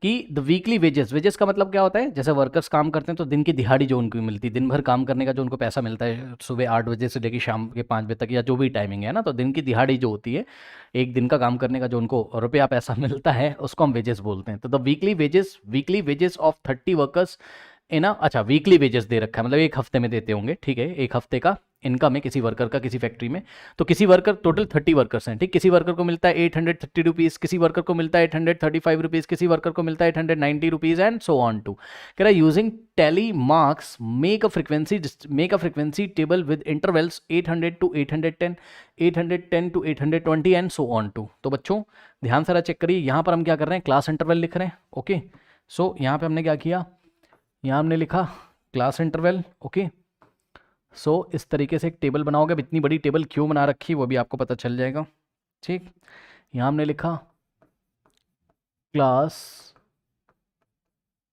कि the weekly wages, wages का मतलब क्या होता है, जैसे वर्कर्स काम करते हैं तो दिन की दिहाड़ी जो उनको मिलती है, दिन भर काम करने का जो उनको पैसा मिलता है, सुबह 8 बजे से लेकर शाम के 5 बजे तक या जो भी टाइमिंग है ना, तो दिन की दिहाड़ी जो होती है, एक दिन का काम करने का जो उनको रुपया पैसा मिलता है, उसको हम वेजेस बोलते हैं। तो the weekly wages of 30 workers in अच्छा वीकली वेजेस दे रखा है, मतलब एक हफ्ते में देते होंगे, ठीक है, एक हफ्ते का इनकम है किसी वर्कर का किसी फैक्ट्री में। तो किसी वर्कर, टोटल 30 वर्कर्स हैं, ठीक, किसी वर्कर को मिलता है 830 रुपीज़, किसी वर्कर को मिलता है 835 रुपीज़, किसी वर्कर को मिलता है 890 rupees and so on too. कह रहा है using tally marks make a frequency table with intervals 800 to 810, 810 to 820 and so on too. तो बच्चों ध्यान से चेक करिए, यहाँ पर हम क्या कर रहे हैं, क्लास इंटरवल लिख रहे हैं। ओके, सो यहाँ पे हमने क्या किया, यहाँ हमने लिखा क्लास इंटरवल। ओके, सो इस तरीके से एक टेबल बनाओगे। अब इतनी बड़ी टेबल क्यों बना रखी वो भी आपको पता चल जाएगा, ठीक। यहाँ हमने लिखा class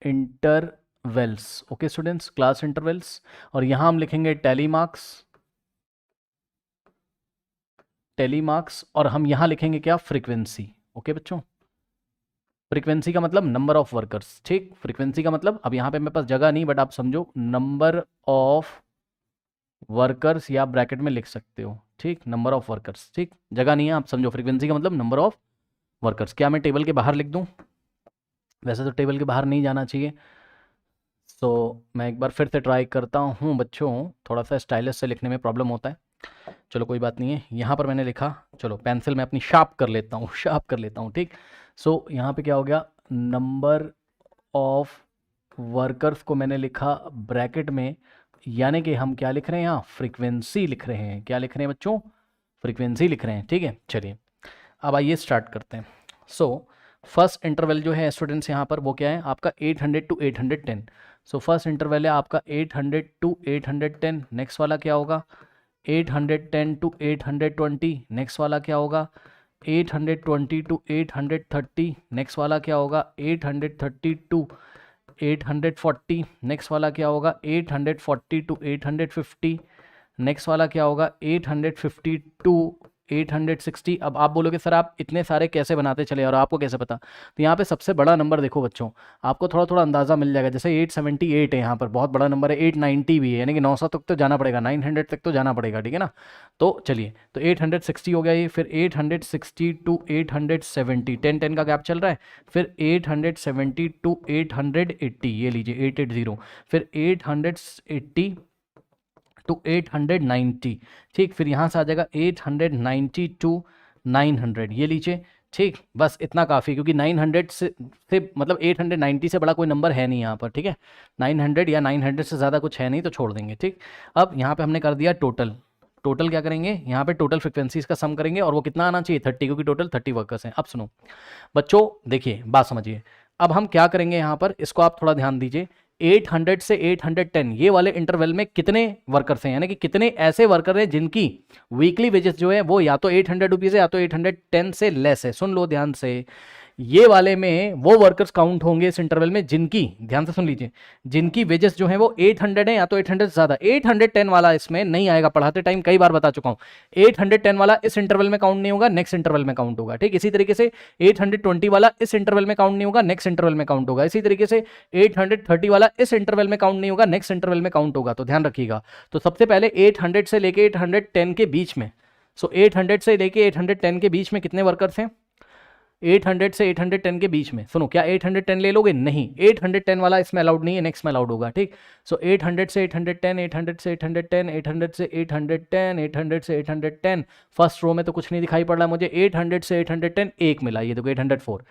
intervals. Okay students, class intervals, और यहाँ हम लिखेंगे टैली मार्क्स, और हम यहाँ लिखेंगे क्या, फ्रीक्वेंसी। ओके बच्चों, फ्रीक्वेंसी का मतलब नंबर ऑफ वर्कर्स, ठीक, फ्रीक्वेंसी का मतलब, अब यहाँ पे मेरे पास जगह नहीं, बट आप समझो नंबर ऑफ वर्कर्स, या ब्रैकेट में लिख सकते हो, ठीक, नंबर ऑफ वर्कर्स, ठीक, जगह नहीं है, आप समझो फ्रीक्वेंसी का मतलब नंबर ऑफ वर्कर्स। क्या मैं टेबल के बाहर लिख दूं, वैसे तो टेबल के बाहर नहीं जाना चाहिए। सो मैं एक बार फिर से ट्राई करता हूँ बच्चों, थोड़ा सा स्टाइलिश से लिखने में प्रॉब्लम होता है, चलो कोई बात नहीं है। यहाँ पर मैंने लिखा, चलो पेंसिल मैं अपनी शार्प कर लेता हूँ, ठीक। सो यहाँ पे क्या हो गया, नंबर ऑफ वर्कर्स को मैंने लिखा ब्रैकेट में, यानी कि हम क्या लिख रहे हैं यहाँ, फ्रीक्वेंसी लिख रहे हैं। क्या लिख रहे हैं बच्चों, फ्रीक्वेंसी लिख रहे हैं, ठीक है। चलिए अब आइए स्टार्ट करते हैं। सो फर्स्ट इंटरवल जो है स्टूडेंट्स यहाँ पर वो क्या है आपका 800 to 810। सो फर्स्ट इंटरवल है आपका 800 to 810। नेक्स्ट वाला क्या होगा, 810 to 820। नेक्स्ट वाला क्या होगा, 820 to 830। नेक्स्ट वाला क्या होगा, 830 to 840। नेक्स्ट वाला क्या होगा, 840 to 850। नेक्स्ट वाला क्या होगा, 850 to 860। अब आप बोलोगे सर आप इतने सारे कैसे बनाते चले और आपको कैसे पता, तो यहाँ पे सबसे बड़ा नंबर देखो बच्चों, आपको थोड़ा थोड़ा अंदाज़ा मिल जाएगा। जैसे 878 है यहाँ पर, बहुत बड़ा नंबर है। 890 भी है, यानी कि 900 तक तो जाना पड़ेगा, 900 तक तो जाना पड़ेगा, ठीक है ना। तो चलिए, तो 860 हो गया ये, फिर 860 to 870, 10 का गैप चल रहा है। फिर 870 to 880, ये लीजिए 880। फिर 880 to 890, ठीक। फिर यहाँ से आ जाएगा 890 to 900, ये लीजिए, ठीक। बस इतना काफ़ी, क्योंकि 900 से मतलब 890 से बड़ा कोई नंबर है नहीं यहाँ पर, ठीक है। 900 या 900 से ज़्यादा कुछ है नहीं, तो छोड़ देंगे, ठीक। अब यहाँ पे हमने कर दिया टोटल क्या करेंगे, यहाँ पे टोटल फ्रिक्वेंसीज का सम करेंगे, और वो कितना आना चाहिए, 30, क्योंकि टोटल 30 वर्कर्स हैं। अब सुनो बच्चों, देखिए बात समझिए, अब हम क्या करेंगे यहाँ पर, इसको आप थोड़ा ध्यान दीजिए। 800 से 810 ये वाले इंटरवल में कितने वर्कर्स हैं, यानी कि कितने ऐसे वर्कर हैं जिनकी वीकली वेजेस जो है वो या तो 800 रुपीज़ है या तो 810 से लेस है। सुन लो ध्यान से, ये वाले में वो वर्कर्स काउंट होंगे इस इंटरवल में जिनकी, ध्यान से सुन लीजिए, जिनकी वेजेस जो है वो 800 है या तो 800 से ज़्यादा। 810 वाला इसमें नहीं आएगा, पढ़ाते टाइम कई बार बता चुका हूँ। 810 वाला इस इंटरवल में काउंट नहीं होगा, नेक्स्ट इंटरवल में काउंट होगा, ठीक। इसी तरीके से 820 वाला इस इंटरवल में काउंट नहीं होगा, नेक्स्ट इंटरवल में काउंट होगा। इसी तरीके से 830 वाला इस इंटरवल में काउंट नहीं होगा, नेक्स्ट इंटरवल में काउंट होगा। तो ध्यान रखिएगा। तो सबसे पहले 800 से लेके 810 के बीच में, सो 800 से लेके 810 के बीच में कितने वर्कर्स हैं, 800 से 810 के बीच में। सुनो, क्या 810 ले लोगे, नहीं, 810 वाला इसमें अलाउड नहीं है, नेक्स्ट में अलाउड होगा, ठीक। सो 800 से 810, 800 से 810, 800 से 810, 800 से 810। फर्स्ट रो में तो कुछ नहीं दिखाई पड़ रहा है मुझे। 800 से 810 एक मिला, ये देखो 804।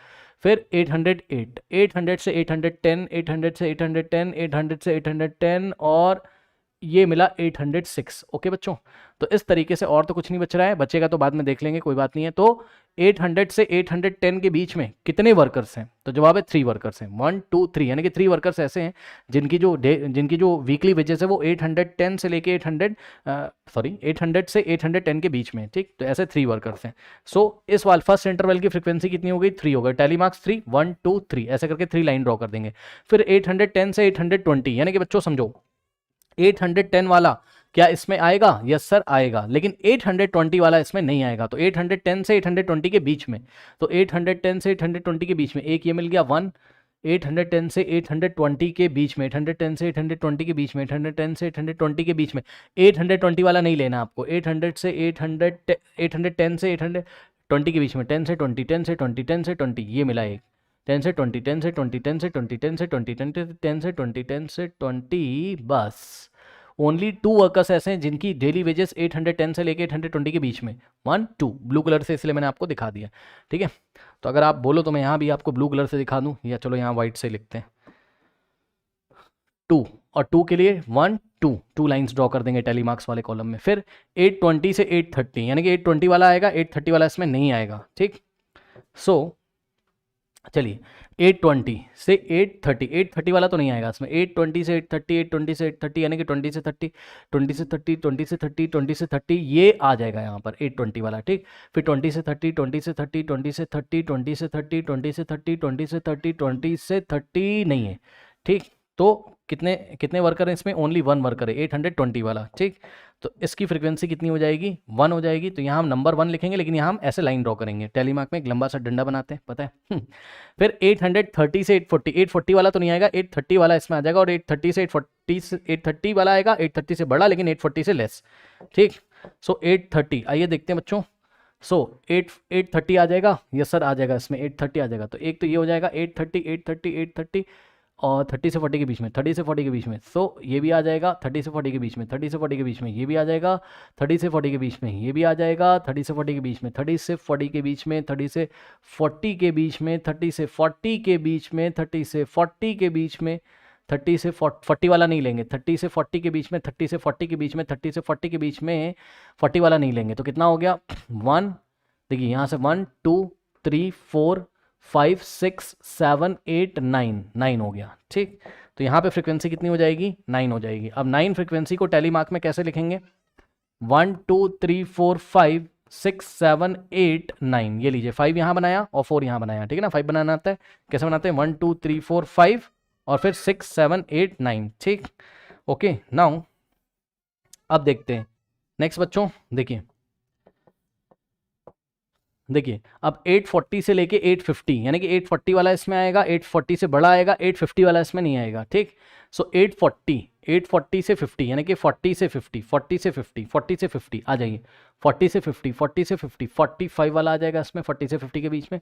फिर 808, 800 से 810, 800 से 810, 800 से 810, और ये मिला 806। ओके बच्चों, तो इस तरीके से, और तो कुछ नहीं बच रहा है, बचेगा तो बाद में देख लेंगे, कोई बात नहीं है। तो 800 से 810 के बीच में कितने वर्कर्स हैं, तो जवाब है 3 वर्कर्स हैं, 1 2 3, यानी कि 3 वर्कर्स ऐसे हैं जिनकी जो वीकली वेजेस है वो 810 से लेके 800 से 810 के बीच में, ठीक। तो ऐसे 3 वर्कर्स हैं। सो इस वाले फर्स्ट इंटरवल की फ्रीक्वेंसी कितनी हो गई, 3 हो गई। टैली मार्क्स 3, 1 2 3 ऐसे करके 3 लाइन ड्रॉ कर देंगे। फिर 810 से 820, यानी कि बच्चों समझो 810 वाला क्या इसमें आएगा, यस सर आएगा, लेकिन 820 वाला इसमें नहीं आएगा। तो 810 से 820 के बीच में, तो 810 से 820 के बीच में एक ये मिल गया 1, 810 से 820 के बीच में, 810 से 820 के बीच में, 810 से 820 के बीच में। 820 वाला नहीं लेना आपको, 800 से 810 से 820 के बीच में, 10 से 20, 10 से 20, 10 से 20, ये मिला एक। 10 से 20, 10 से 20, 10 से 20, 10 से 20, 10 से 20, 10 से 20, बस। ओनली 2 वर्कर्स ऐसे हैं जिनकी डेली वेजेस 810 से लेके 820 के बीच में, 1 2, ब्लू कलर से इसलिए मैंने आपको दिखा दिया, ठीक है। तो अगर आप बोलो तो मैं यहाँ भी आपको ब्लू कलर से दिखा दूँ, या चलो यहाँ वाइट से लिखते हैं 2, और 2 के लिए 1 2, 2 लाइन्स ड्रॉ कर देंगे टैली मार्क्स वाले कॉलम में। फिर 820 से 830, यानी कि 820 वाला आएगा, 830 वाला इसमें नहीं आएगा, ठीक। सो चलिए 820 से 830, 830 वाला तो नहीं आएगा इसमें, 820 से 830, 820 से 830, यानी कि 20 से 30, 20 से 30, 20 से 30, 20 से 30, ये आ जाएगा यहाँ पर 820 वाला, ठीक। फिर 20 से 30, 20 से 30, 20 से 30, 20 से 30, 20 से 30, 20 से 30, 20 से 30 नहीं है, ठीक। तो कितने कितने वर्कर हैं इसमें, ओनली 1 वर्कर है 820 वाला, ठीक। तो इसकी फ्रीक्वेंसी कितनी हो जाएगी, 1 हो जाएगी। तो यहाँ हम नंबर 1 लिखेंगे, लेकिन यहाँ हम ऐसे लाइन ड्रॉ करेंगे, टेलीमार्क में एक लंबा सा डंडा बनाते हैं, पता है। फिर 830 से 840, 840 वाला तो नहीं आएगा, 830 वाला इसमें आ जाएगा, और 830 से 830 वाला आएगा, 830 से बड़ा लेकिन 840 से लेस, ठीक। सो 830, आइए देखते हैं बच्चों। सो 830 आ जाएगा, यस सर आ जाएगा, इसमें 830 आ जाएगा। तो एक तो ये हो जाएगा 830, 830, 830, और 30 से 40 के बीच में, 30 से 40 के बीच में। सो ये भी आ जाएगा 30 से 40 के बीच में, 30 से 40 के बीच में, ये भी आ जाएगा 30 से 40 के बीच में, ये भी आ जाएगा 30 से 40 के बीच में, 30 से 40 के बीच में, 30 से 40 के बीच में, 30 से 40 के बीच में, 30 से 40 के बीच में, 30 से 40 वाला नहीं लेंगे, 30 से 40 के बीच में, 30 से 40 के बीच में, 30 से 40 के बीच में 40 वाला नहीं लेंगे। तो कितना हो गया 1, देखिए यहाँ से 1 2 3 4 5 6 7 8 9, 9 हो गया, ठीक। तो यहाँ पे फ्रीक्वेंसी कितनी हो जाएगी, 9 हो जाएगी। अब 9 फ्रीक्वेंसी को टेलीमार्क में कैसे लिखेंगे, 1 2 3 4 5 6 7 8 9, ये लीजिए 5 यहाँ बनाया और 4 यहाँ बनाया, ठीक है ना। 5 बनाना आता है, कैसे बनाते हैं, 1 2 3 4 5 और फिर 6 7 8 9, ठीक। ओके नाउ अब देखते हैं नेक्स्ट बच्चों। देखिए अब 840 से लेके 850, यानी कि 840 वाला इसमें आएगा, 840 से बड़ा आएगा, 850 वाला इसमें नहीं आएगा, ठीक। सो 840 से 50, यानी कि 40 से 50, 40 से 50, 40 से 50 आ जाइए, 40 से 50, 40 से 50, 45 वाला आ जाएगा इसमें, 40 से 50 के बीच में,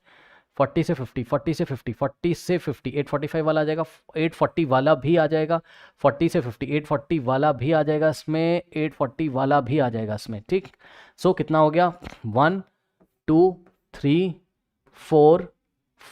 40 से 50, 40 से 50, 40 से 50, 845 वाला आ जाएगा, 840 वाला भी आ जाएगा, 40 से 50, 840 वाला भी आ जाएगा इसमें, 840 वाला भी आ जाएगा इसमें, ठीक। सो कितना हो गया 1 2 3 4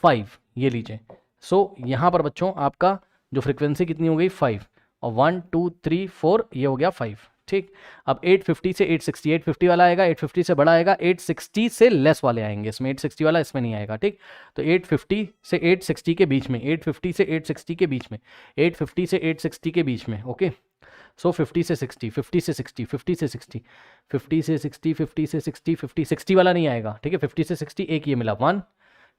5, ये लीजिए। सो यहाँ पर बच्चों आपका जो फ्रीक्वेंसी कितनी हो गई 5, और 1 2 3 4 ये हो गया 5, ठीक। अब 850 से 860, 850 वाला आएगा, 850 से बड़ा आएगा, 860 से लेस वाले आएंगे इसमें, 860 वाला इसमें नहीं आएगा, ठीक। तो 850 से 860 के बीच में, 850 से 860 के बीच में, 850 से 860 के बीच में, ओके। सो 50 से 60, 50 से 60, 50 से 60, 50 से 60, 50 से 60, 50 60 वाला नहीं आएगा, ठीक है। 50 से 60 एक ये मिला 1,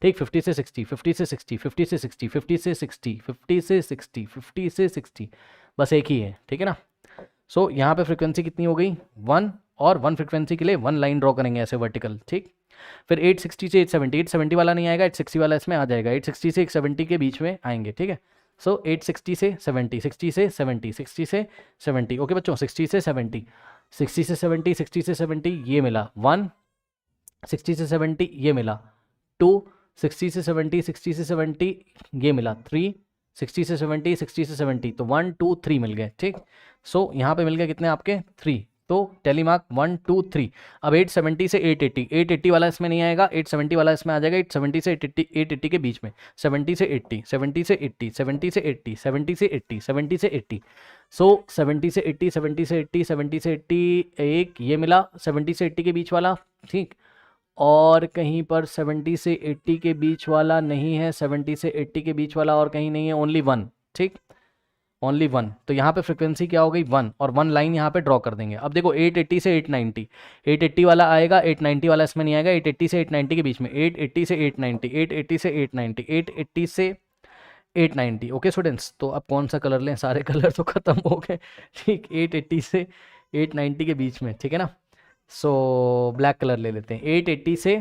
ठीक। 50 से 60, 50 से 60, 50 से 60, 50 से 60, 50 से 60, 50 से 60, बस एक ही है, ठीक है ना। सो यहाँ पे फ्रीक्वेंसी कितनी हो गई 1, और 1 फ्रीक्वेंसी के लिए 1 लाइन ड्रॉ करेंगे ऐसे वर्टिकल, ठीक। फिर 860 से 870, 870 वाला नहीं आएगा, 860 वाला इसमें आ जाएगा, 860 से 870 के बीच में आएंगे, ठीक है। सो 860 से 70, 60 से 70, 60 से 70, ओके बच्चों, 60 से 70, 60 से 70, 60 से 70 ये मिला 1, 60 से 70 ये मिला 2, 60 से 70, 60 से 70 ये मिला 3, 60 से 70, 60 से 70, तो 1 2 3 मिल गए, ठीक। सो यहाँ पे मिल गए कितने आपके 3, तो टेलीमार्क 1 2 3। अब 870 से 880, 880 वाला इसमें नहीं आएगा, 870 वाला इसमें आ जाएगा, 870 से 880 के बीच में, 70 से 80, 70 से 80, 70 से 80, 70 से 80, 70 से 80। सो 70 से 80, 70 से 80, 70 से 80 एक ये मिला 70 से 80 के बीच वाला, ठीक। और कहीं पर 70 से 80 के बीच वाला नहीं है, 70 से 80 के बीच वाला और कहीं नहीं है, ओनली 1, ठीक, ओनली 1। तो यहाँ पे फ्रीक्वेंसी क्या हो गई 1, और 1 लाइन यहाँ पे ड्रॉ कर देंगे। अब देखो 880 से 890, 880 वाला आएगा, 890 वाला इसमें नहीं आएगा, 880 से 890 के बीच में, 880 से 890, 880 से 890, 880 से 890, ओके स्टूडेंट्स। तो अब कौन सा कलर लें, सारे कलर तो ख़त्म हो गए, ठीक। 880 से 890 के बीच में, ठीक है ना। सो ब्लैक कलर ले लेते हैं, 880 से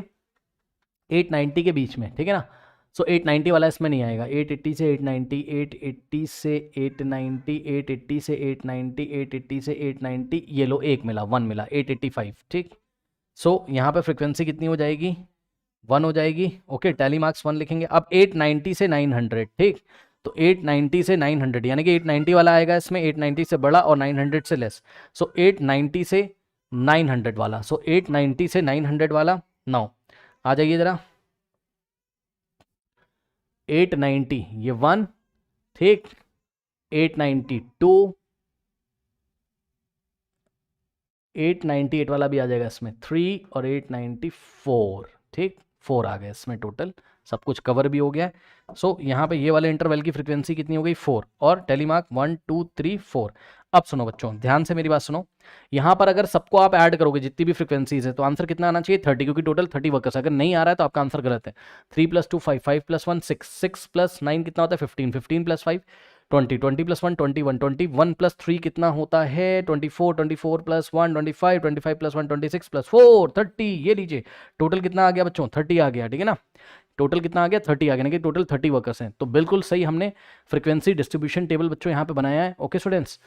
890 के बीच में, ठीक है ना। सो 890 वाला इसमें नहीं आएगा। 880 से 890, 880 से 890, 880 से 890, 880 से 890, ये लो एक मिला, 1 मिला, 885। ठीक, सो यहाँ पे फ्रिक्वेंसी कितनी हो जाएगी, 1 हो जाएगी। ओके, टैली मार्क्स 1 लिखेंगे। अब 890 से 900, ठीक, तो 890 से 900 यानी कि 890 वाला आएगा इसमें, 890 से बड़ा और 900 से लेस। सो 890 से 900 वाला, सो 890 से 900 वाला। 9 आ जाइए ज़रा, 890 ये 1, ठीक, 892, 898 वाला भी आ जाएगा इसमें 3 और 894, ठीक, 4 आ गए इसमें टोटल, सब कुछ कवर भी हो गया है। सो यहाँ पे ये वाले इंटरवल की फ्रीक्वेंसी कितनी हो गई, 4, और टेलीमार्क 1 2 3 4। अब सुनो बच्चों, ध्यान से मेरी बात सुनो, यहाँ पर अगर सबको आप ऐड करोगे जितनी भी फ्रीक्वेंसीज है तो आंसर कितना आना चाहिए, 30, क्योंकि टोटल 30 वर्कर्स। अगर नहीं आ रहा है तो आपका आंसर गलत है। 3 + 2 5, 5 + 1 6, 6 + 9 कितना होता है 15, 15 + 5 20, 20 + 1 21, 21 + 3 कितना होता है 24, 24 + 1 25, 25 + 1 26 + 4 30। ये लीजिए टोटल कितना आ गया बच्चों, 30 आ गया, ठीक है ना। टोटल कितना आ गया, 30 आ गया, यानी कि टोटल 30 वर्कर्स हैं। तो बिल्कुल सही हमने फ्रीक्वेंसी डिस्ट्रीब्यूशन टेबल बच्चों यहाँ पे बनाया है। Okay students,